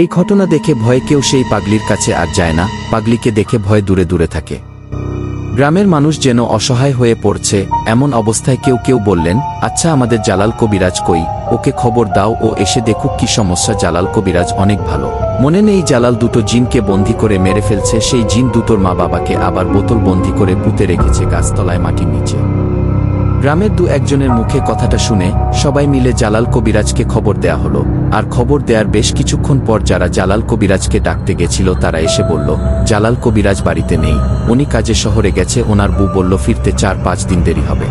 এই ঘটনা দেখে ভয়ে কেউ সেই পাগলির কাছে আর যায় না, পাগলিকে দেখে ভয়ে দূরে দূরে থাকে। গ্রামের মানুষ যেন অসহায় হয়ে পড়ছে, এমন অবস্থায় কেউ কেউ বললেন, আচ্ছা আমাদের জালাল কবিরাজ কই, ওকে খবর দাও, ও এসে দেখুক কি সমস্যা। জালাল কবিরাজ অনেক ভালো। মনে নেই জালাল দুটো জিনকে বন্দী করে মেরে ফেলছে, সেই জিন দুটোর মা বাবাকে আবার বোতল বন্দী করে পুঁতে রেখেছে গাছতলায় মাটির নিচে। গ্রামের দু একজনের মুখে কথাটা শুনে সবাই মিলে জালাল কবিরাজকে খবর দেয়া হলো। আর খবর দেওয়ার বেশ কিছুক্ষণ পর যারা জালাল কবিরাজকে ডাকতে গেছিল তারা এসে বলল, জালাল কবিরাজ বাড়িতে নেই, উনি কাজে শহরে গেছে, ওনার বউ বলল ফিরতে 4-5 দিন দেরি হবে।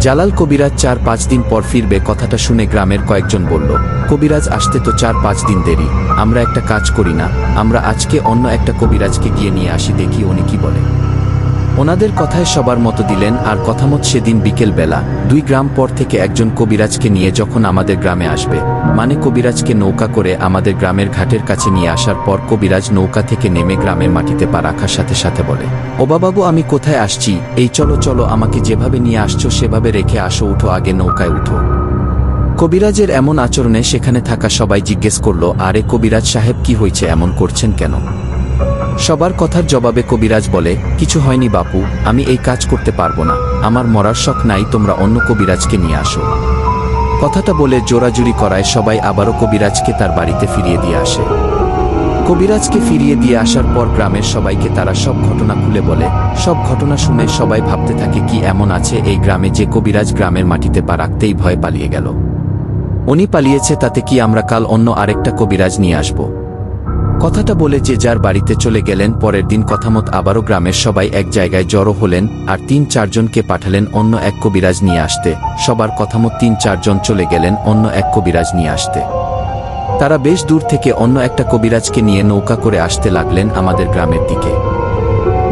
জালাল কবিরাজ 4-5 দিন পর ফিরবে। কথাটা শুনে গ্রামের কয়েকজন বলল, কবিরাজ আসতে তো 4-5 দিন দেরি, আমরা একটা কাজ করি না, আমরা আজকে অন্য একটা কবিরাজকে গিয়ে নিয়ে আসি, দেখি উনি কি বলে। ওনাদের কথায় সবার মতো দিলেন। আর কথামত সেদিন বিকেল বেলা 2 গ্রাম পর থেকে একজন কবিরাজকে নিয়ে যখন আমাদের গ্রামে আসবে, মানে কবিরাজকে নৌকা করে আমাদের গ্রামের ঘাটের কাছে নিয়ে আসার পর কবিরাজ নৌকা থেকে নেমে গ্রামের মাটিতে পা রাখার সাথে সাথে বলে, ও বাবু আমি কোথায় আসছি, এই চলো চলো, আমাকে যেভাবে নিয়ে আসছো সেভাবে রেখে আসো, উঠো আগে নৌকায় উঠো। কবিরাজের এমন আচরণে সেখানে থাকা সবাই জিজ্ঞেস করল, আরে কবিরাজ সাহেব কি হয়েছে, এমন করছেন কেন? সবার কথার জবাবে কবিরাজ বলে, কিছু হয়নি বাপু, আমি এই কাজ করতে পারবো না, আমার মরার শখ নাই, তোমরা অন্য কবিরাজকে নিয়ে আসো। কথাটা বলে জোরাজুরি করায় সবাই আবারও কবিরাজকে তার বাড়িতে ফিরিয়ে দিয়ে আসে। কবিরাজকে ফিরিয়ে দিয়ে আসার পর গ্রামের সবাইকে তারা সব ঘটনা খুলে বলে। সব ঘটনা শুনে সবাই ভাবতে থাকে কি এমন আছে এই গ্রামে যে কবিরাজ গ্রামের মাটিতে পা রাখতেই ভয় পালিয়ে গেল। উনি পালিয়েছে, তাতে কি আমরা কাল অন্য আরেকটা কবিরাজ নিয়ে আসব? কথাটা বলে যে যার বাড়িতে চলে গেলেন। পরের দিন কথামত আবারও গ্রামের সবাই এক জায়গায় জড়ো হলেন আর 3-4 জনকে পাঠালেন অন্য এক কবিরাজ নিয়ে আসতে। সবার কথামত 3-4 জন চলে গেলেন অন্য এক কবিরাজ নিয়ে আসতে। তারা বেশ দূর থেকে অন্য একটা কবিরাজকে নিয়ে নৌকা করে আসতে লাগলেন আমাদের গ্রামের দিকে।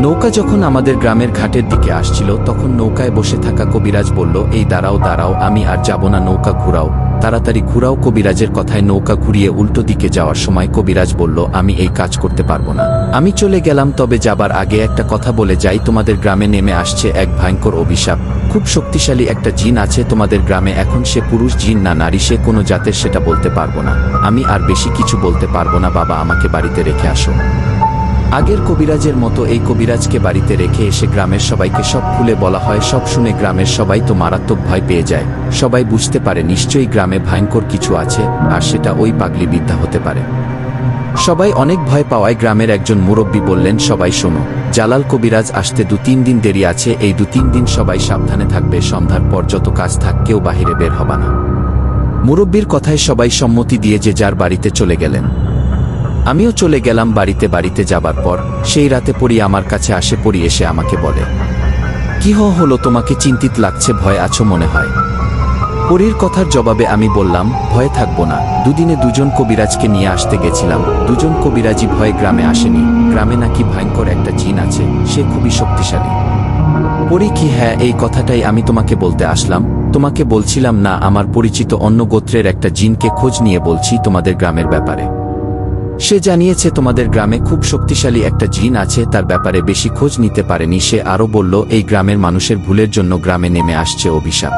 নৌকা যখন আমাদের গ্রামের ঘাটের দিকে আসছিল তখন নৌকায় বসে থাকা কবিরাজ বলল, এই দাঁড়াও দাঁড়াও, আমি আর যাব না, নৌকা ঘুরাও, তাড়াতাড়ি ঘুরাও। কবিরাজের কথায় নৌকা ঘুরিয়ে উল্টো দিকে যাওয়ার সময় কবিরাজ বলল, আমি এই কাজ করতে পারবো না, আমি চলে গেলাম, তবে যাবার আগে একটা কথা বলে যাই, তোমাদের গ্রামে নেমে আসছে এক ভয়ঙ্কর অভিশাপ, খুব শক্তিশালী একটা জিন আছে তোমাদের গ্রামে। এখন সে পুরুষ জিন না নারী, সে কোনো জাতের সেটা বলতে পারবো না, আমি আর বেশি কিছু বলতে পারবো না, বাবা আমাকে বাড়িতে রেখে আসো। আগের কবিরাজের মতো এই কবিরাজকে বাড়িতে রেখে এসে গ্রামের সবাইকে সব খুলে বলা হয়। সব শুনে গ্রামের সবাই তো মারাত্মক ভয় পেয়ে যায়। সবাই বুঝতে পারে নিশ্চয়ই গ্রামে ভয়ঙ্কর কিছু আছে, আর সেটা ওই পাগলি বিদ্যা হতে পারে। সবাই অনেক ভয় পাওয়ায় গ্রামের একজন মুরব্বী বললেন, সবাই শোনো, জালাল কবিরাজ আসতে 2-3 দিন দেরি আছে, এই 2-3 দিন সবাই সাবধানে থাকবে, সন্ধ্যার পর যত কাজ থাক কেউ বাহিরে বের হবে না। মুরব্বীর কথায় সবাই সম্মতি দিয়ে যে যার বাড়িতে চলে গেলেন। আমিও চলে গেলাম বাড়িতে। বাড়িতে যাবার পর সেই রাতে পরি আমার কাছে আসে। পরি এসে আমাকে বলে, কি হলো, তোমাকে চিন্তিত লাগছে, ভয় আছো মনে হয়। পরির কথার জবাবে আমি বললাম, ভয়ে থাকবো না, 2 দিনে 2 জন কবিরাজকে নিয়ে আসতে গেছিলাম, 2 জন কবিরাজি ভয়ে গ্রামে আসেনি, গ্রামে নাকি ভয়ঙ্কর একটা জিন আছে, সে খুবই শক্তিশালী। পরি কি? হ্যাঁ, এই কথাটাই আমি তোমাকে বলতে আসলাম, তোমাকে বলছিলাম না আমার পরিচিত অন্য গোত্রের একটা জিনকে খোঁজ নিয়ে বলছি তোমাদের গ্রামের ব্যাপারে। সে জানিয়েছে তোমাদের গ্রামে খুব শক্তিশালী একটা জিন আছে, তার ব্যাপারে বেশি খোঁজ নিতে পারেনি। সে আরও বলল, এই গ্রামের মানুষের ভুলের জন্য গ্রামে নেমে আসছে অভিশাপ।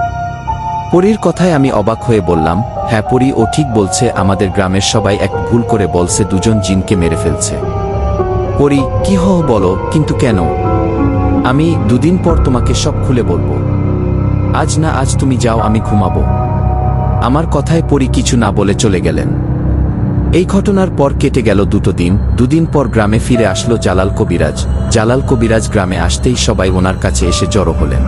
পরীর কথায় আমি অবাক হয়ে বললাম, হ্যাঁ পরী, ও ঠিক বলছে, আমাদের গ্রামের সবাই এক ভুল করে বলছে 2 জন জিনকে মেরে ফেলছে। পরী, কি বলো, কিন্তু কেন? আমি 2 দিন পর তোমাকে সব খুলে বলবো। আজ না, আজ তুমি যাও, আমি ঘুমাবো। আমার কথায় পরী কিছু না বলে চলে গেলেন। এই ঘটনার পর কেটে গেল 2 দিন। 2 দিন পর গ্রামে ফিরে আসলো জালাল কবিরাজ। জালাল কবিরাজ গ্রামে আসতেই সবাই ওনার কাছে এসে জড়ো হলেন।